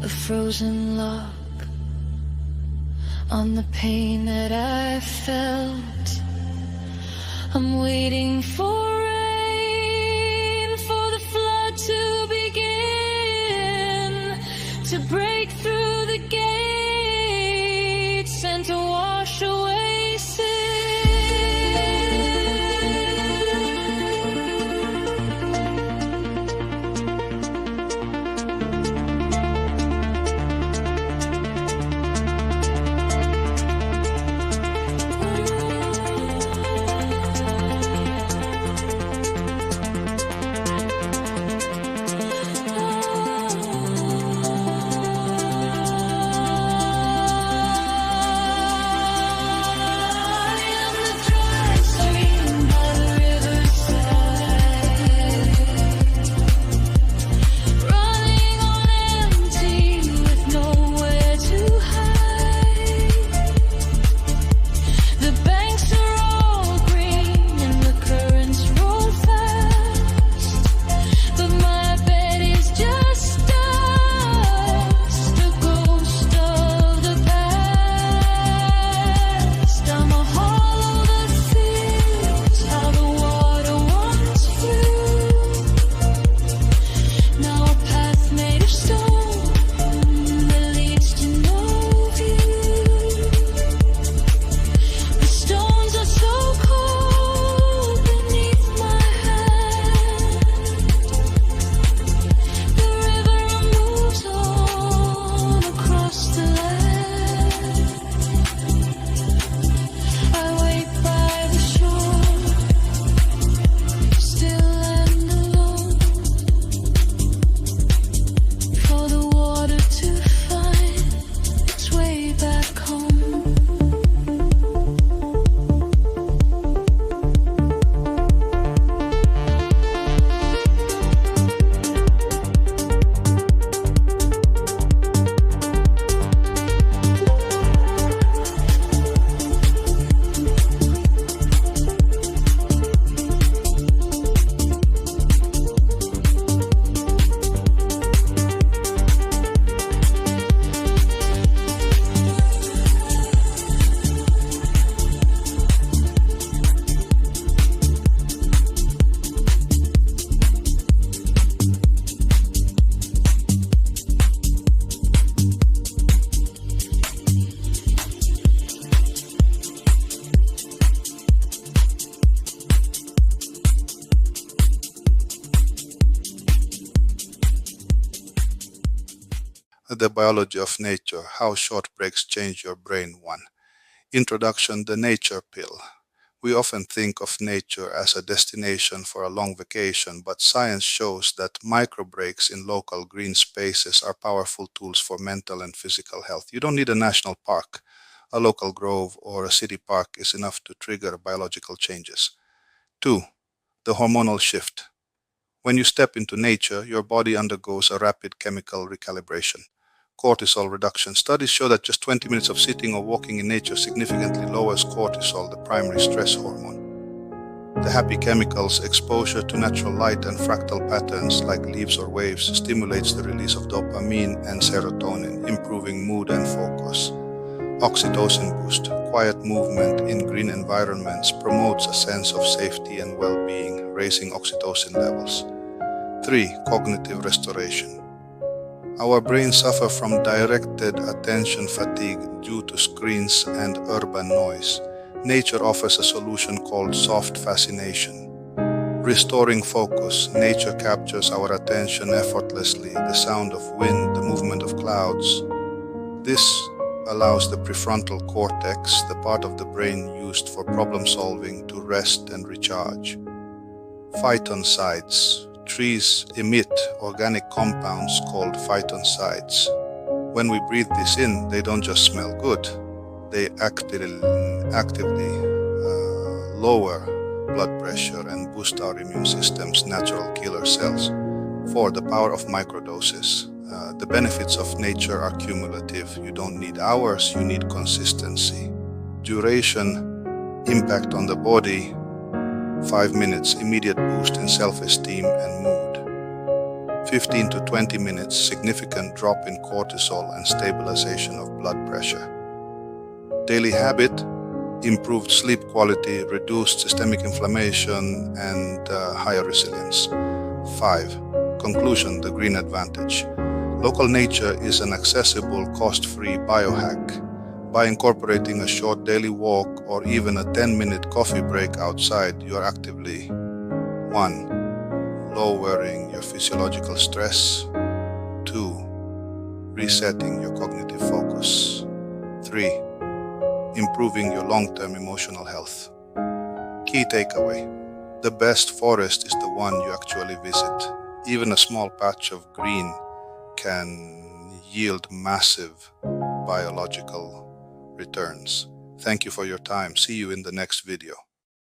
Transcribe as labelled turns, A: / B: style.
A: a frozen lock on the pain that I felt. I'm waiting for rain, for the flood to begin, to break through the gates and to wash away sin.
B: The Biology of Nature, How Short Breaks Change Your Brain 1. Introduction, The Nature Pill. We often think of nature as a destination for a long vacation, but science shows that micro breaks in local green spaces are powerful tools for mental and physical health. You don't need a national park. A local grove or a city park is enough to trigger biological changes. 2. The hormonal shift. When you step into nature, your body undergoes a rapid chemical recalibration. Cortisol reduction. Studies show that just 20 minutes of sitting or walking in nature significantly lowers cortisol, the primary stress hormone. The happy chemicals, exposure to natural light and fractal patterns like leaves or waves stimulates the release of dopamine and serotonin, improving mood and focus. Oxytocin boost. Quiet movement in green environments promotes a sense of safety and well-being, raising oxytocin levels. 3. Cognitive restoration. Our brains suffer from directed attention fatigue due to screens and urban noise. Nature offers a solution called soft fascination. Restoring focus. Nature captures our attention effortlessly. The sound of wind, the movement of clouds. This allows the prefrontal cortex, the part of the brain used for problem solving, to rest and recharge. Phytoncides. Trees emit organic compounds called phytoncides. When we breathe this in, they don't just smell good, they actively lower blood pressure and boost our immune system's natural killer cells. 4. The power of microdoses. The benefits of nature are cumulative. You don't need hours, you need consistency. Duration, impact on the body, 5 minutes, immediate boost in self-esteem and mood. 15 to 20 minutes, significant drop in cortisol and stabilization of blood pressure. Daily habit, improved sleep quality, reduced systemic inflammation, and higher resilience. 5. Conclusion, the green advantage. Local nature is an accessible, cost-free biohack. By incorporating a short daily walk or even a 10-minute coffee break outside, you are actively 1. Lowering your physiological stress. 2. Resetting your cognitive focus. 3. Improving your long-term emotional health. Key takeaway. The best forest is the one you actually visit. Even a small patch of green can yield massive biological returns. Thank you for your time. See you in the next video.